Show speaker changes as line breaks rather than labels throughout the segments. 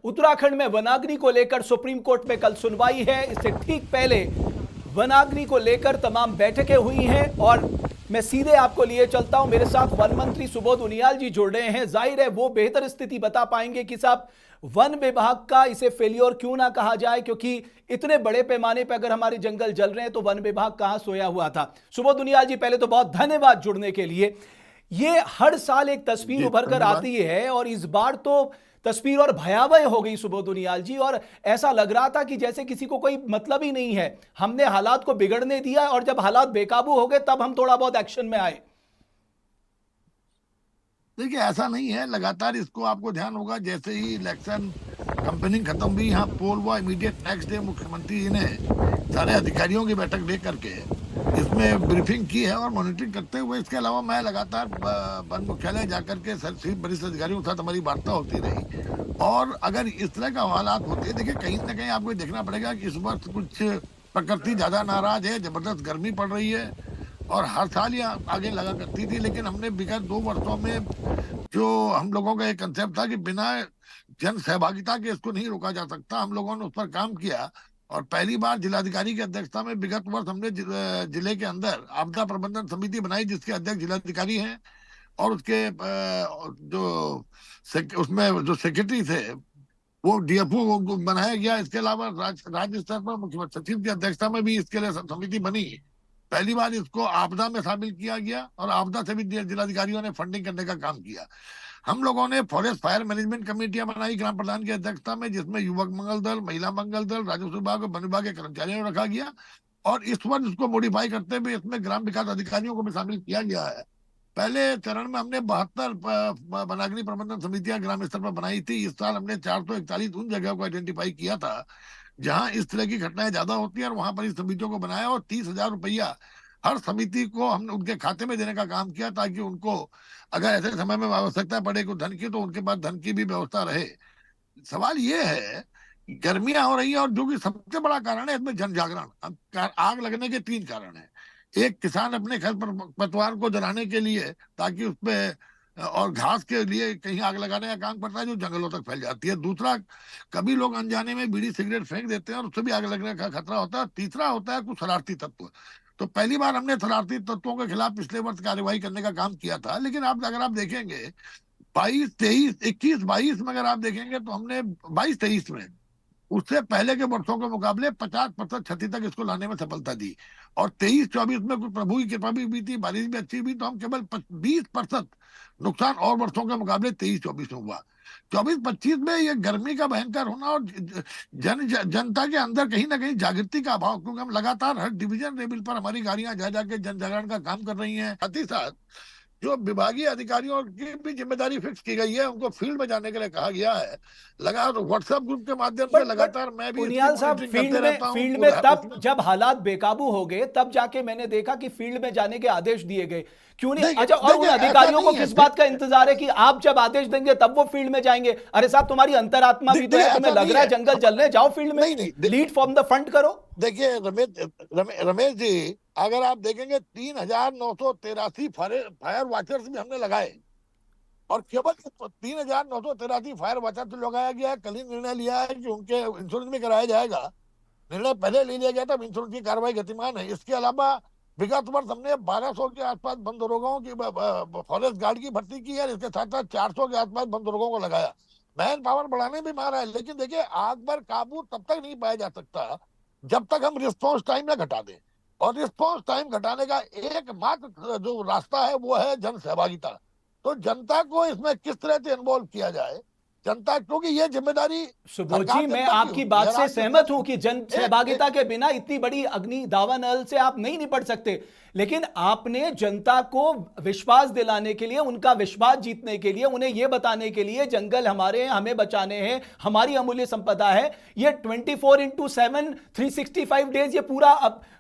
उत्तराखंड में वनाग्नि को लेकर सुप्रीम कोर्ट में कल सुनवाई है। इससे ठीक पहले वनाग्नि को लेकर तमाम बैठकें हुई हैं और मैं सीधे आपको लिए चलता हूं। मेरे साथ वन मंत्री सुबोध उनियाल जी जुड़ रहे हैं। जाहिर है वो बेहतर स्थिति बता पाएंगे कि साहब वन विभाग का इसे फेलियर क्यों ना कहा जाए, क्योंकि इतने बड़े पैमाने पर अगर हमारे जंगल जल रहे हैं तो वन विभाग कहां सोया हुआ था। सुबोध उनियाल जी, पहले तो बहुत धन्यवाद जुड़ने के लिए। ये हर साल एक तस्वीर उभर कर आती है और इस बार तो तस्वीर और भयावह हो गई सुबोध उनियाल जी, और ऐसा लग रहा था कि जैसे किसी को कोई मतलब ही नहीं है। हमने हालात को बिगड़ने दिया और जब हालात बेकाबू हो गए तब हम थोड़ा बहुत एक्शन में आए।
देखिए, ऐसा नहीं है। लगातार इसको आपको ध्यान होगा, जैसे ही इलेक्शन कंपेनिंग खत्म हुई, यहाँ पोल हुआ, इमीडिएट नेक्स्ट डे मुख्यमंत्री जी ने सारे अधिकारियों की बैठक ले करके इसमें ब्रीफिंग की है और मॉनिटरिंग करते हुए। इसके अलावा मैं लगातार वन मुख्यालय जाकर के वरिष्ठ अधिकारियों के साथ हमारी वार्ता होती रही। और अगर इस तरह का हालात होते हैं, देखिए कहीं ना कहीं आपको देखना पड़ेगा कि इस वक्त कुछ प्रकृति ज्यादा नाराज है, जबरदस्त गर्मी पड़ रही है और हर साल ये आगे लगा करती थी। लेकिन हमने विगत 2 वर्षों में जो हम लोगों का एक कंसेप्ट था कि बिना जन सहभागिता के इसको नहीं रोका जा सकता, हम लोगों ने उस पर काम किया। और पहली बार जिलाधिकारी की अध्यक्षता में विगत वर्ष हमने जिले के अंदर आपदा प्रबंधन समिति बनाई, जिसके अध्यक्ष जिलाधिकारी हैं और उसके जो उसमें जो सेक्रेटरी थे वो डीएफओ बनाया गया। इसके अलावा राज्य स्तर पर मुख्यमंत्री सचिव की अध्यक्षता में भी इसके लिए समिति बनी। पहली बार इसको आपदा में शामिल किया गया और आपदा से भी जिलाधिकारियों ने फंडिंग करने का काम किया। हम लोगों ने फॉरेस्ट फायर मैनेजमेंट कमेटियां बनाई ग्राम प्रधान की अध्यक्षता में, जिसमें युवक मंगल दल, महिला मंगल दल, राजस्व विभाग और वन विभाग के कर्मचारियों को रखा गया। और इस वर्ष इसको मॉडिफाई करते हुए इसमें ग्राम विकास अधिकारियों को भी शामिल किया गया है। पहले चरण में हमने 72 वनाग्नि प्रबंधन समितियां ग्राम स्तर पर बनाई थी। इस साल हमने 441 उन जगहों को आइडेंटिफाई किया था जहां इस तरह की घटनाएं ज्यादा होती है और वहां पर इस समितियों को बनाया और 30,000 रुपया हर समिति को हमने उनके खाते में देने का काम किया, ताकि उनको अगर ऐसे समय में आवश्यकता पड़े को धन की, तो उनके पास धन की भी व्यवस्था रहे। सवाल ये है, गर्मियां हो रही है और जो कि सबसे बड़ा कारण है इसमें जन जागरण। अब आग लगने के 3 कारण है। एक, किसान अपने खर पतवार को जलाने के लिए, ताकि उसमें और घास के लिए कहीं आग लगाने का काम पड़ता है जो जंगलों तक फैल जाती है। दूसरा, कभी लोग अनजाने में बीड़ी सिगरेट फेंक देते हैं और उससे भी आग लगने का खतरा होता है। तीसरा होता है कुछ शरारती तत्व। तो पहली बार हमने शरारती तत्वों के खिलाफ पिछले वर्ष कार्यवाही करने का काम किया था। लेकिन आप अगर आप देखेंगे 22, 23, 21, 22 में अगर आप देखेंगे तो हमने 22, 23 में उससे पहले के वर्षों के मुकाबले 50% क्षति तक इसको लाने में सफलता दी। और 23, 24 में कुछ प्रभु की कृपा भी हुई थी, बारिश भी अच्छी हुई, तो हम केवल 20% नुकसान और वर्षों के मुकाबले 23, 24 में हुआ। 24, 25 में ये गर्मी का भयंकर होना और जनता के अंदर कहीं ना कहीं जागृति का अभाव, क्योंकि हम लगातार हर डिवीजन लेवल पर हमारी गाड़ियां जा जाके जन जागरण का काम कर रही हैं। साथ ही साथ जो विभागीय अधिकारियों की भी जिम्मेदारी फिक्स की गई है, उनको फील्ड में जाने के लिए कहा गया है। लगातार व्हाट्सएप ग्रुप के माध्यम से लगातार मैं भी इसकी
उनियाल साहब,
मॉनिटरिंग करते रहता हूँ।
फील्ड में तब जब हालात बेकाबू हो गए तब जाके मैंने देखा कि फील्ड में जाने के आदेश दिए गए। क्यों नहीं? अच्छा, और उन अधिकारियों को किस बात का इंतजार है कि आप जब आदेश देंगे तब वो फील्ड में जाएंगे? अरे साहब, तुम्हारी अंतरात्मा भी तो है, तुम्हें लग रहा है जंगल जल रहे, जाओ फील्ड में, लीड फ्रॉम द फ्रंट करो।
देखिए रमेश जी, अगर आप देखेंगे 3,983 फायर वॉचर्स भी हमने लगाए और केवल 3,983 फायर वॉचर्स लगाया गया है। कल ही निर्णय लिया है कि उनके इंश्योरेंस भी कराया जाएगा। निर्णय पहले ले लिया गया था, इंश्योरेंस की कार्रवाई गतिमान है। इसके अलावा विगत वर्ष हमने 1200 के आसपास वन दरोगाओं की फॉरेस्ट गार्ड की भर्ती की है। इसके साथ साथ 400 के आसपास वन दरोगों को लगाया। मैन पावर बढ़ाने भी मारा है। लेकिन देखिए, आग पर काबू तब तक नहीं पाया जा सकता जब तक हम रिस्पॉन्स टाइम ना घटा दें। और रिस्पॉन्स टाइम घटाने का एकमात्र जो रास्ता है वो है जन सहभागिता। तो जनता को इसमें किस तरह से इन्वॉल्व किया जाए, जनता, क्योंकि ये जिम्मेदारी।
सुबोध जी, मैं आपकी बात से सहमत हूं कि जन सहभागिता के बिना इतनी बड़ी अग्नि दावानल से आप नहीं निपट सकते। लेकिन आपने जनता को विश्वास दिलाने के लिए, उनका विश्वास जीतने के लिए, उन्हें यह बताने के लिए जंगल हमारे हैं, हमें बचाने हैं, हमारी अमूल्य संपदा है, ये 24/7 365 डेज ये पूरा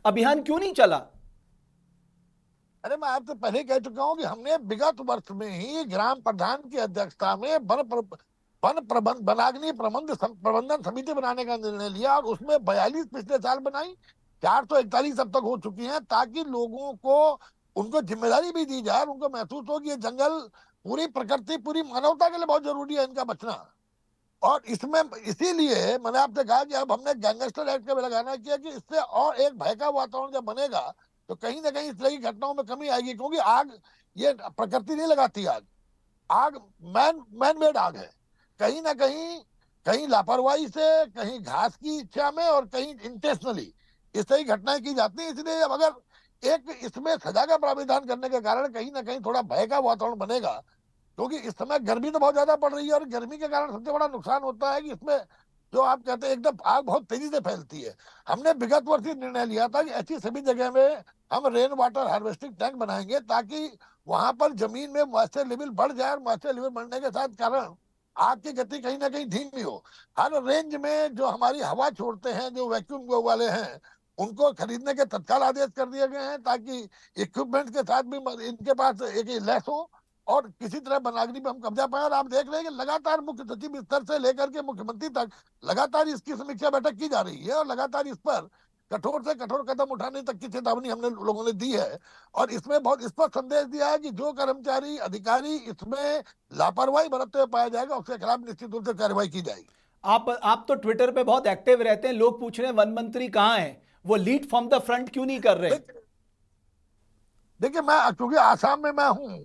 अभियान क्यों नहीं चला?
अरे, मैं आपसे पहले कह चुका हूं कि हमने विगत वर्ष में ही ग्राम प्रधान की अध्यक्षता में वनाग्नि प्रबंधन समिति बनाने का निर्णय लिया और उसमें 42 पिछले साल बनाई, 441 अब तक हो चुकी हैं, ताकि लोगों को उनको जिम्मेदारी भी दी जाए, उनको महसूस हो कि ये जंगल पूरी प्रकृति, पूरी मानवता के लिए बहुत जरूरी है इनका बचना। और इसमें इसीलिए मैंने आपसे कहा कि अब हमने गैंगस्टर एक्ट का भी लगाना किया कि इससे और एक भय का वातावरण जब बनेगा तो कहीं ना कहीं इस तरह की घटनाओं में कमी आएगी, क्योंकि आग ये प्रकृति नहीं लगाती। आग आग मैन मेड आग है। कहीं ना कहीं, कहीं लापरवाही से, कहीं घास की इच्छा में, और कहीं इंटेंशनली इस तरह की घटनाएं की जाती हैं। इसलिए अब अगर एक इसमें सजा का प्राविधान करने के कारण कहीं ना कहीं थोड़ा भय का वातावरण बनेगा, क्योंकि इस समय गर्मी तो बहुत ज्यादा पड़ रही है, और गर्मी के कारण सबसे बड़ा नुकसान होता है कि इसमें जो आप कहते हैं एकदम आग बहुत तेजी से फैलती है। हमने विगत वर्ष ही निर्णय लिया था कि ऐसी सभी जगह में हम रेन वाटर हार्वेस्टिंग टैंक बनाएंगे, ताकि वहां पर जमीन में मॉइस्चर लेवल बढ़ जाए, और मॉइस्चर लेवल बढ़ने के साथ कारण आग की गति कहीं ना कहीं धीमी हो। हर रेंज में जो हमारी हवा छोड़ते हैं, जो वैक्यूम वाले हैं, उनको खरीदने के तत्काल आदेश कर दिए गए हैं, ताकि इक्विपमेंट के साथ भी इनके पास एक लैस हो और किसी तरह वनाग्नि पे हम कब्जा पाए। और आप देख रहे हैं कि लगातार मुख्य सचिव स्तर से लेकर के मुख्यमंत्री तक लगातार इसकी समीक्षा बैठक की जा रही है, और लगातार इस पर कठोर से कठोर कदम उठाने तक की चेतावनी हमने लोगों ने दी है। और इसमें बहुत स्पष्ट संदेश दिया है कि जो कर्मचारी अधिकारी इसमें लापरवाही बरतते हुए पाया जाएगा, उसके खिलाफ निश्चित रूप से कार्रवाई की जाएगी।
आप तो ट्विटर पे बहुत एक्टिव रहते हैं, लोग पूछ रहे हैं वन मंत्री कहां है, वो लीड फ्रॉम द फ्रंट क्यों नहीं कर रहे?
देखिए मैं क्योंकि आसाम में मैं हूं,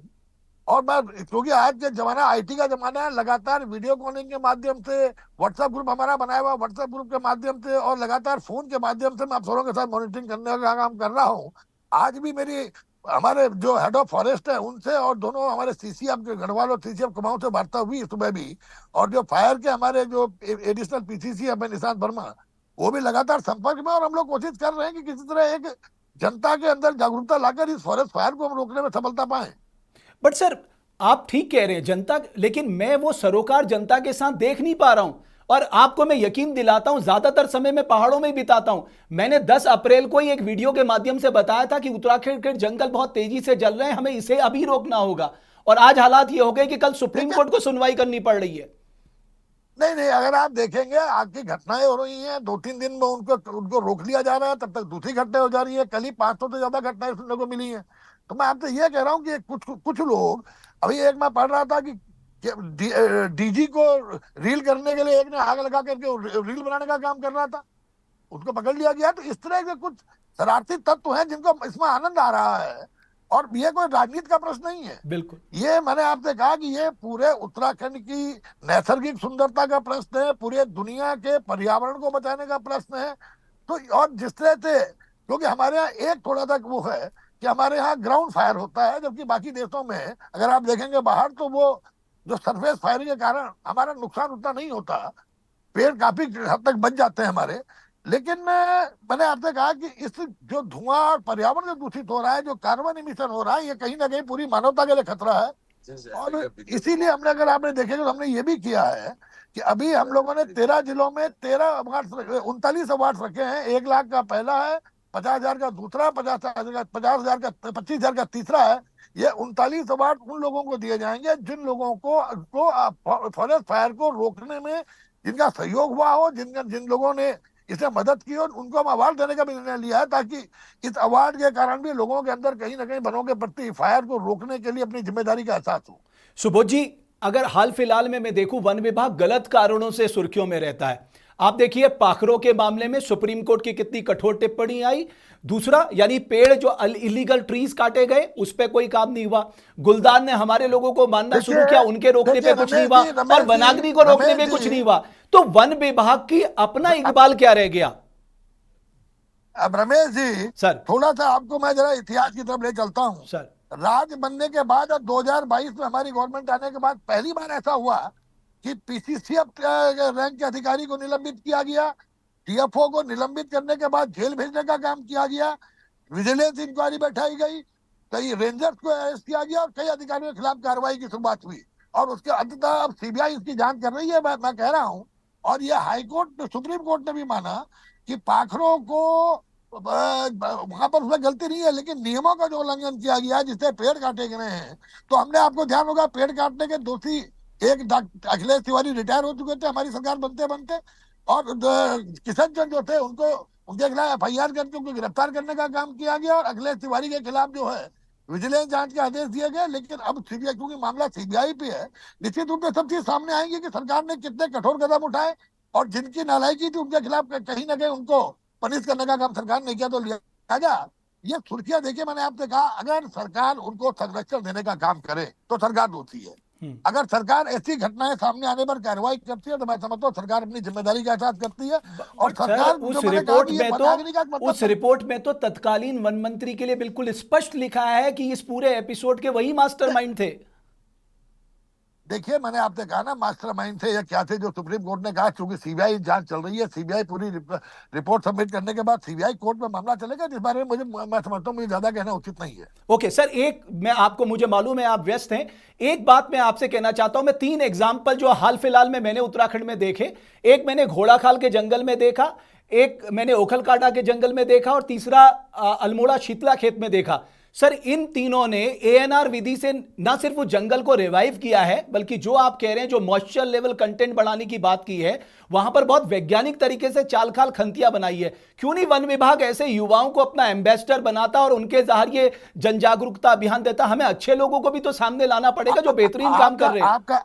और मैं क्योंकि आज के जमाना आईटी का जमाना है, लगातार वीडियो कॉलिंग के माध्यम से, व्हाट्सएप ग्रुप हमारा बनाया हुआ, व्हाट्सएप ग्रुप के माध्यम से और लगातार फोन के माध्यम से मैं अफसरों के साथ मॉनिटरिंग करने का काम कर रहा हूँ। आज भी मेरी हमारे जो हेड ऑफ फॉरेस्ट है उनसे, और दोनों हमारे सीसीएफ गढ़वाल और सीसीएफ कुमाऊं से वार्ता हुई सुबह भी। और जो फायर के हमारे जो एडिशनल पीसीसीएफ है निशांत वर्मा, वो भी लगातार संपर्क में, और हम लोग कोशिश कर रहे हैं कि किसी तरह एक जनता के अंदर जागरूकता लाकर इस फॉरेस्ट फायर को हम रोकने में सफलता पाए।
बट सर, आप ठीक कह रहे हैं जनता, लेकिन मैं वो सरोकार जनता के साथ देख नहीं पा रहा हूं। और आपको मैं यकीन दिलाता हूं, ज्यादातर समय मैं पहाड़ों में ही बिताता हूं। मैंने 10 अप्रैल को ही एक वीडियो के माध्यम से बताया था कि उत्तराखंड के जंगल बहुत तेजी से जल रहे हैं, हमें इसे अभी रोकना होगा। और आज हालात ये हो गए कि कल सुप्रीम कोर्ट को सुनवाई करनी पड़ रही है।
नहीं नहीं, अगर आप देखेंगे आग की घटनाएं हो रही हैं, 2-3 दिन में उनको रोक लिया जा रहा है, तब तक दूसरी घटनाएं हो जा रही है। कल ही 500 से ज्यादा घटनाएं सुनने को मिली हैं। तो मैं आपसे ये कह रहा हूँ कि कुछ कुछ लोग, अभी एक मैं पढ़ रहा था कि डीजी को रील करने के लिए एक ने आग लगा करके रील बनाने का काम कर रहा था, उसको पकड़ लिया गया। तो इस तरह के कुछ शरारती तत्व हैं जिनको इसमें आनंद आ रहा है, और ये कोई राजनीति का प्रश्न नहीं है।
बिल्कुल,
ये मैंने आपसे कहा कि ये पूरे उत्तराखंड की नैसर्गिक सुंदरता का प्रश्न है, पूरे दुनिया के पर्यावरण को बचाने का प्रश्न है। तो और जिस तरह से, क्योंकि हमारे यहाँ एक थोड़ा सा वो है कि हमारे यहाँ ग्राउंड फायर होता है, जबकि बाकी देशों में अगर आप देखेंगे बाहर, तो वो जो सरफेस फायरिंग के कारण हमारा नुकसान उतना नहीं होता, पेड़ काफी हद तक बच जाते हैं हमारे। लेकिन मैंने आपसे कहा कि इस जो धुआं और पर्यावरण जो दूषित हो रहा है, जो कार्बन इमिशन हो रहा है, ये कहीं ना कहीं पूरी मानवता के लिए खतरा है। और इसीलिए हमने, अगर आपने देखेगा, तो हमने ये भी किया है कि अभी हम लोगों ने 13 जिलों में 13 अवार्ड, 39 अवार्ड रखे हैं। 1 लाख का पहला है, 50,000 का दूसरा, 50,000 का 25,000 का तीसरा है। ये 39 अवार्ड उन लोगों को दिए जाएंगे जिन लोगों को फॉरेस्ट फायर को रोकने में जिनका सहयोग हुआ हो, जिन लोगों ने इसे मदद की, और उनको हम अवार्ड देने का भी निर्णय लिया है, ताकि इस अवार्ड के कारण भी लोगों के अंदर कहीं ना कहीं वनों के प्रति फायर को रोकने के लिए अपनी जिम्मेदारी का एहसास हो।
सुबोध जी, अगर हाल फिलहाल में मैं देखूं, वन विभाग गलत कारणों से सुर्खियों में रहता है। आप देखिए पाखरों के मामले में सुप्रीम कोर्ट की कितनी कठोर टिप्पणी आई। दूसरा, यानी पेड़ जो इलीगल ट्रीज काटे गए, उस पर कोई काम नहीं हुआ। गुलदार ने हमारे लोगों को मानना शुरू किया, उनके रोकने पे कुछ नहीं हुआ, और वनाग्नि को रोकने पे कुछ नहीं हुआ। तो वन विभाग की अपना इकबाल क्या रह गया?
अब रमेश जी
सर,
थोड़ा सा आपको मैं जरा इतिहास की तरफ ले चलता हूँ।
सर,
राज बनने के बाद और 2022 में हमारी गवर्नमेंट आने के बाद पहली बार ऐसा हुआ कि पीसीसीएफ रैंक के अधिकारी को निलंबित किया गया, टीएफओ को निलंबित करने के बाद जेल भेजने का काम किया गया, विजिलेंस इंक्वायरी बैठाई गई, कई रेंजर्स को अरेस्ट किया गया, और कई अधिकारियों के खिलाफ कार्रवाई की शुरुआत हुई। और उसके अंततः अब सीबीआई इसकी जांच कर रही है, मैं कह रहा हूँ। और ये हाईकोर्ट, सुप्रीम कोर्ट ने भी माना कि पाखरों को वहां पर उसमें गलती नहीं है, लेकिन नियमों का जो उल्लंघन किया गया है, जिससे पेड़ काटे गए हैं। तो हमने, आपको ध्यान होगा, पेड़ काटने के दोषी एक अखिलेश तिवारी रिटायर हो चुके थे हमारी सरकार बनते बनते, और किशन चंद जो थे उनको, उनके खिलाफ FIR करके उनको गिरफ्तार करने का काम किया गया, और अखिलेश तिवारी के खिलाफ जो है विजिलेंस जांच के आदेश दिए गए, लेकिन अब सीबीआई, क्योंकि मामला सीबीआई पे है, निश्चित रूप से सब चीज सामने आएंगी कि सरकार ने कितने कठोर कदम उठाए, और जिनकी नालायकी थी उनके खिलाफ कहीं ना कहीं उनको पनिश करने का काम सरकार ने किया। तो लिहाजा ये सुर्खियां देखिए, मैंने आपसे कहा, अगर सरकार उनको संरक्षण देने का काम करे तो सरकार दोषी है। अगर सरकार ऐसी घटनाएं सामने आने पर कार्रवाई करती है तो मैं समझता हूँ सरकार अपनी जिम्मेदारी का एहसास करती है। और
बट सर,
सरकार,
उस
जो मैंने कहा
रिपोर्ट
कि ये
में तो
वनाग्नि का मतलब
उस रिपोर्ट में तो तत्कालीन वन मंत्री के लिए बिल्कुल स्पष्ट लिखा है कि इस पूरे एपिसोड के वही मास्टरमाइंड थे।
देखिए, मैंने आपसे कहा ना, मास्टरमाइंड थे या क्या थे, जो सुप्रीम कोर्ट ने कहा, क्योंकि सीबीआई जांच चल रही है, सीबीआई पूरी रिपोर्ट सबमिट करने के बाद सीबीआई कोर्ट में मामला चलेगा, जिस बारे में मुझे, मैं समझता हूँ, मुझे ज्यादा कहना उचित नहीं है।
ओके सर, एक मैं आपको, मुझे मालूम है आप व्यस्त हैं, एक बात मैं आपसे कहना चाहता हूं। मैं 3 एग्जाम्पल जो हाल फिलहाल में मैंने उत्तराखंड में देखे, एक मैंने घोड़ाखाल के जंगल में देखा, एक मैंने ओखलकाटा के जंगल में देखा, और तीसरा अल्मोड़ा शीतला खेत में देखा। सर, इन तीनों ने एएनआर विधि से ना सिर्फ वो जंगल को रिवाइव किया है, बल्कि जो आप कह रहे हैं, जो मॉइस्चर लेवल कंटेंट बढ़ाने की बात की है, वहां पर बहुत वैज्ञानिक तरीके से चाल खाल खंतियां बनाई है। क्यों नहीं वन विभाग ऐसे युवाओं को अपना एम्बेसडर बनाता और उनके जरिए जन जागरूकता अभियान देता? हमें अच्छे लोगों को भी तो सामने लाना पड़ेगा जो बेहतरीन काम कर रहे हैं।
आपका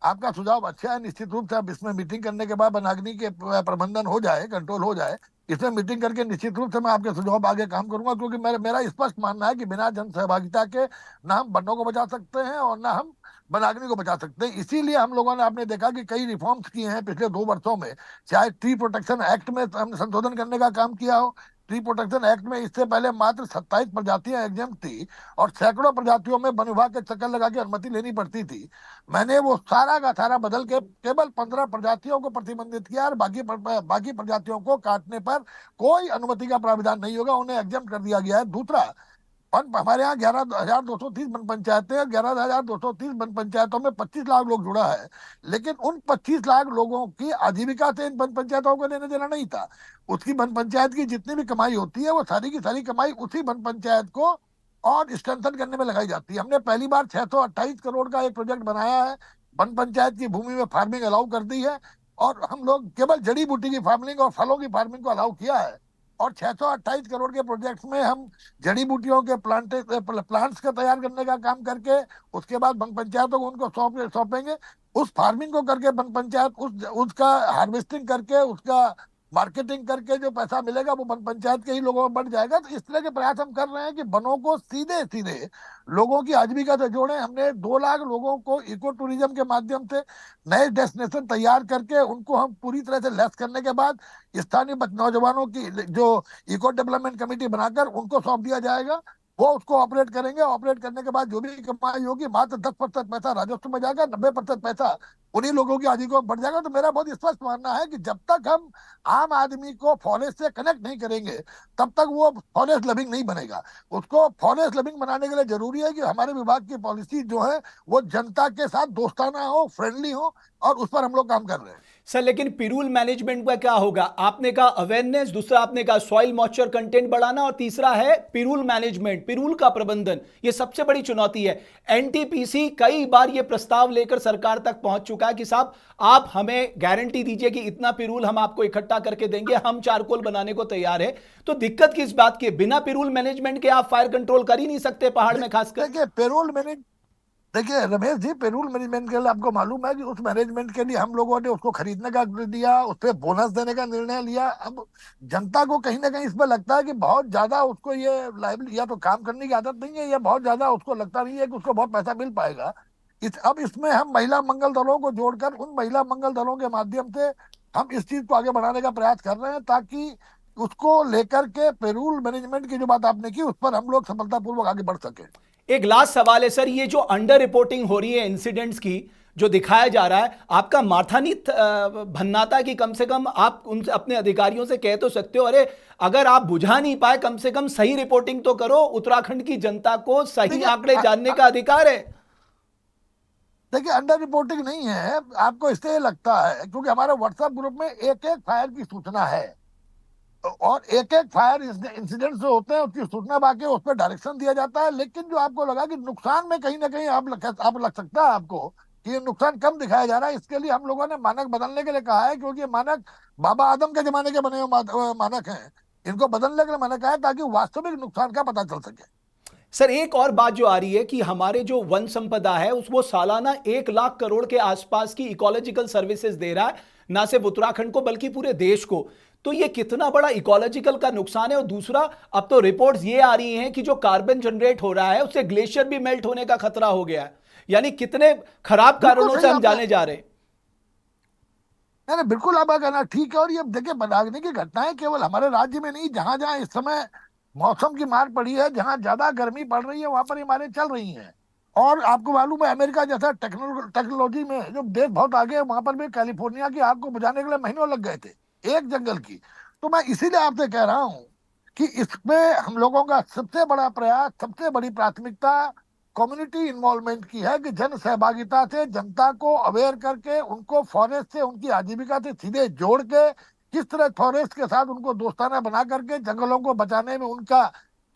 आपका सुझाव अच्छा है। निश्चित रूप से अब इसमें मीटिंग करने के बाद वनाग्नि के प्रबंधन हो जाए, कंट्रोल हो जाए, इसमें मीटिंग करके निश्चित रूप से मैं आपके सुझाव पर आगे काम करूंगा, क्योंकि मेरा स्पष्ट मानना है कि बिना जन सहभागिता के ना हम वनों को बचा सकते हैं और ना हम वनाग्नि को बचा सकते हैं। इसीलिए हम लोगों ने, आपने देखा कि कई रिफॉर्म्स किए हैं पिछले 2 वर्षों में, चाहे ट्री प्रोटेक्शन एक्ट में हमने संशोधन करने का काम किया हो। ट्री प्रोटेक्शन एक्ट में इससे पहले मात्र 27 प्रजातियां एग्जेम्प्ट थी, और सैकड़ों प्रजातियों में वन विभाग के चक्कर लगा के अनुमति लेनी पड़ती थी। मैंने वो सारा का सारा बदल के केवल 15 प्रजातियों को प्रतिबंधित किया, और बाकी प्रजातियों को काटने पर कोई अनुमति का प्राविधान नहीं होगा, उन्हें एग्जेम्प्ट कर दिया गया है। दूसरा, हमारे यहाँ 11,230 वन पंचायतें हैं। 11,230 वन पंचायतों में 25 लाख लोग जुड़ा है, लेकिन उन 25 लाख लोगों की आजीविका से इन वन पंचायतों को लेने देना नहीं था। उसकी वन पंचायत की जितनी भी कमाई होती है, वो सारी की सारी कमाई उसी वन पंचायत को और स्ट्रेंथन करने में लगाई जाती है। हमने पहली बार 628 करोड़ का एक प्रोजेक्ट बनाया है, वन पंचायत की भूमि में फार्मिंग अलाउ कर दी है, और हम लोग केवल जड़ी बूटी की फार्मिंग और फलों की फार्मिंग को अलाउ किया है। और 628 करोड़ के प्रोजेक्ट्स में हम जड़ी बूटियों के प्लांट्स का तैयार करने का काम करके उसके बाद वन पंचायतों को उनको सौंपेंगे। उस फार्मिंग को करके वन पंचायत उसका हार्वेस्टिंग करके, उसका मार्केटिंग करके जो पैसा मिलेगा वो वन पंचायत के ही लोगों में बढ़ जाएगा। तो इस तरह के प्रयास हम कर रहे हैं कि वनों को सीधे सीधे लोगों की आजीविका से जोड़ें। हमने 2 लाख लोगों को इको टूरिज्म के माध्यम से नए डेस्टिनेशन तैयार करके उनको हम पूरी तरह से लेस करने के बाद स्थानीय नौजवानों की जो इको डेवलपमेंट कमेटी बनाकर उनको सौंप दिया जाएगा। वो उसको ऑपरेट करेंगे। ऑपरेट करने के बाद जो भी कमाई होगी, मात्र 10% पैसा राजस्व में जाएगा, 90% पैसा उन्हीं लोगों की आजीविका बढ़ जाएगा। तो मेरा बहुत स्पष्ट मानना है कि जब तक हम आम आदमी को फॉरेस्ट से कनेक्ट नहीं करेंगे, तब तक वो फॉरेस्ट लविंग नहीं बनेगा। उसको फॉरेस्ट लविंग बनाने के लिए जरूरी है कि हमारे विभाग की पॉलिसी जो है वो जनता के साथ दोस्ताना हो, फ्रेंडली हो, और उस पर हम लोग काम कर रहे हैं।
सर, लेकिन पिरूल मैनेजमेंट का क्या होगा? आपने कहा अवेयरनेस, दूसरा आपने कहा सॉइल मॉइस्चर कंटेंट बढ़ाना, और तीसरा है पिरूल मैनेजमेंट, पिरूल का प्रबंधन। ये सबसे बड़ी चुनौती है। एनटीपीसी कई बार ये प्रस्ताव लेकर सरकार तक पहुंच चुका है कि साहब आप हमें गारंटी दीजिए कि इतना पिरूल हम आपको इकट्ठा करके देंगे, हम चारकोल बनाने को तैयार है। तो दिक्कत किस बात की? बिना पिरूल मैनेजमेंट के आप फायर कंट्रोल कर ही नहीं सकते पहाड़ में खासकर।
देखिए रमेश जी, पेरोल मैनेजमेंट के लिए आपको मालूम है कि उस मैनेजमेंट के लिए हम लोगों ने उसको खरीदने का दिया, उस पर बोनस देने का निर्णय लिया। अब जनता को कहीं ना कहीं इसमें लगता है कि बहुत ज्यादा उसको ये लाइबिलिटी, या तो काम करने की आदत नहीं है, या बहुत ज्यादा उसको लगता नहीं है कि उसको बहुत पैसा मिल पाएगा। अब इसमें हम महिला मंगल दलों को जोड़कर उन महिला मंगल दलों के माध्यम से हम इस चीज को आगे बढ़ाने का प्रयास कर रहे हैं, ताकि उसको लेकर के पेरोल मैनेजमेंट की जो बात आपने की, उस पर हम लोग सफलतापूर्वक आगे बढ़ सके।
एक लास्ट सवाल है सर, ये जो अंडर रिपोर्टिंग हो रही है इंसिडेंट्स की, जो दिखाया जा रहा है, आपका माथा नहीं भन्नाता कि कम से कम आप उनसे, अपने अधिकारियों से कह तो सकते हो, अरे अगर आप बुझा नहीं पाए, कम से कम सही रिपोर्टिंग तो करो। उत्तराखंड की जनता को सही आंकड़े जानने का अधिकार है।
देखिए, अंडर रिपोर्टिंग नहीं है, आपको इससे लगता है क्योंकि हमारे व्हाट्सएप ग्रुप में एक एक फायर की सूचना है, और एक एक फायर इंसिडेंट जो होते हैं उसकी सूचना बाकी उस पर डायरेक्शन दिया जाता है। लेकिन जो आपको लगा कि नुकसान में कहीं ना कहीं आप लग सकता है आपको कि ये नुकसान कम दिखाया जा रहा है, इसके लिए हम लोगों ने मानक बदलने के लिए कहा है, क्योंकि ये मानक बाबा आदम के जमाने के बने हुए मानक हैं। इनको बदलने के लिए मैंने कहा है ताकि वास्तविक नुकसान का पता चल सके।
सर एक और बात जो आ रही है कि हमारे जो वन संपदा है वो सालाना 1 लाख करोड़ के आसपास की इकोलॉजिकल सर्विसेज दे रहा है, ना सिर्फ उत्तराखंड को बल्कि पूरे देश को। तो ये कितना बड़ा इकोलॉजिकल का नुकसान है। और दूसरा, अब तो रिपोर्ट्स ये आ रही हैं कि जो कार्बन जनरेट हो रहा है उससे ग्लेशियर भी मेल्ट होने का खतरा हो गया है। यानी कितने खराब कारणों से हम जाने जा रहे हैं।
नहीं नहीं, बिल्कुल आपका कहना ठीक है। और ये देखिए, बनागनी की घटनाएं केवल हमारे राज्य में नहीं, जहां जहां इस समय मौसम की मार पड़ी है, जहां ज्यादा गर्मी पड़ रही है, वहां पर ये मारें चल रही हैं। और आपको मालूम है, अमेरिका जैसा टेक्नोलॉजी में जो देश बहुत आगे है, वहां पर भी कैलिफोर्निया की आग को बुझाने के लिए महीनों लग गए थे, एक जंगल की। तो मैं इसीलिए आपसे कह रहा हूं कि इसमें हम लोगों का सबसे बड़ा प्रयास, सबसे बड़ी प्राथमिकता कम्युनिटी इन्वॉल्वमेंट की है, कि जन सहभागिता से जनता को अवेयर करके उनको फॉरेस्ट से, उनकी आजीविका से सीधे जोड़ के, किस तरह फॉरेस्ट के साथ उनको दोस्ताना बना करके जंगलों को बचाने में उनका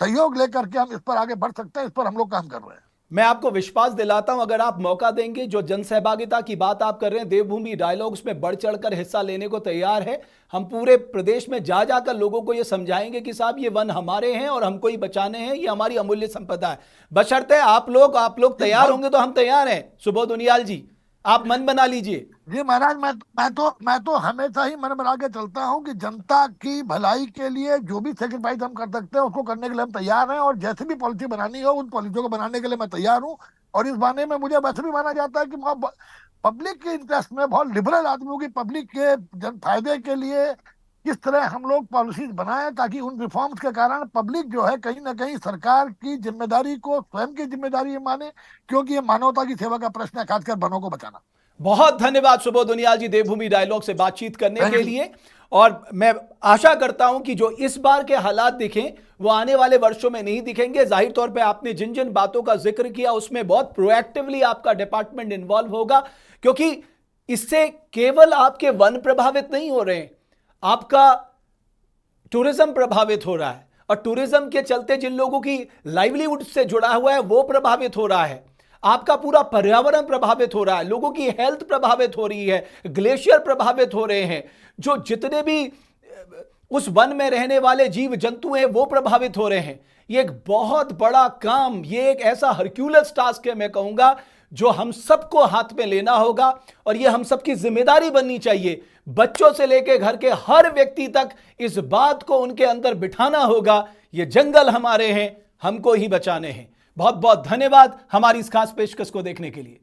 सहयोग लेकर के हम इस पर आगे बढ़ सकते हैं। इस पर हम लोग काम कर रहे हैं।
मैं आपको विश्वास दिलाता हूं, अगर आप मौका देंगे, जो जन सहभागिता की बात आप कर रहे हैं, देवभूमि डायलॉग्स में बढ़ चढ़कर हिस्सा लेने को तैयार है। हम पूरे प्रदेश में जा जाकर लोगों को यह समझाएंगे कि साहब ये वन हमारे हैं और हमको ही बचाने हैं, ये हमारी अमूल्य संपदा है। बशर्ते आप लोग तैयार होंगे तो हम तैयार हैं। सुबोध उनियाल जी, आप मन बना लीजिए।
जी महाराज, मैं तो हमेशा ही मन बना के चलता हूँ कि जनता की भलाई के लिए जो भी सेक्रीफाइस हम कर सकते हैं उसको करने के लिए हम तैयार हैं। और जैसे भी पॉलिसी बनानी हो, उन पॉलिसियों को बनाने के लिए मैं तैयार हूँ। और इस बहाने में मुझे वैसे भी माना जाता है कि पब्लिक के इंटरेस्ट में, बहुत लिबरल आदमियों की पब्लिक के जन फायदे के लिए किस तरह हम लोग पॉलिसीज बनाएं, ताकि उन रिफॉर्म्स के कारण पब्लिक जो है कहीं ना कहीं सरकार की जिम्मेदारी को स्वयं की जिम्मेदारी माने, क्योंकि ये मानवता की सेवा का प्रश्न है, खासकर वनों को बचाना।
बहुत धन्यवाद सुबोध उनियाल जी, देवभूमि डायलॉग से बातचीत करने के लिए। और मैं आशा करता हूं कि जो इस बार के हालात दिखें वो आने वाले वर्षों में नहीं दिखेंगे। जाहिर तौर पे आपने जिन जिन बातों का जिक्र किया उसमें बहुत प्रोएक्टिवली आपका डिपार्टमेंट इन्वॉल्व होगा, क्योंकि इससे केवल आपके वन प्रभावित नहीं हो रहे हैं, आपका टूरिज्म प्रभावित हो रहा है। और टूरिज्म के चलते जिन लोगों की लाइवलीहुड से जुड़ा हुआ है वो प्रभावित हो रहा है, आपका पूरा पर्यावरण प्रभावित हो रहा है, लोगों की हेल्थ प्रभावित हो रही है, ग्लेशियर प्रभावित हो रहे हैं, जो जितने भी उस वन में रहने वाले जीव जंतु हैं वो प्रभावित हो रहे हैं। ये एक बहुत बड़ा काम, ये एक ऐसा हरक्यूलस टास्क है मैं कहूंगा, जो हम सबको हाथ में लेना होगा। और ये हम सबकी जिम्मेदारी बननी चाहिए, बच्चों से लेकर घर के हर व्यक्ति तक इस बात को उनके अंदर बिठाना होगा, ये जंगल हमारे हैं, हमको ही बचाने हैं। बहुत बहुत धन्यवाद हमारी इस खास पेशकश को देखने के लिए।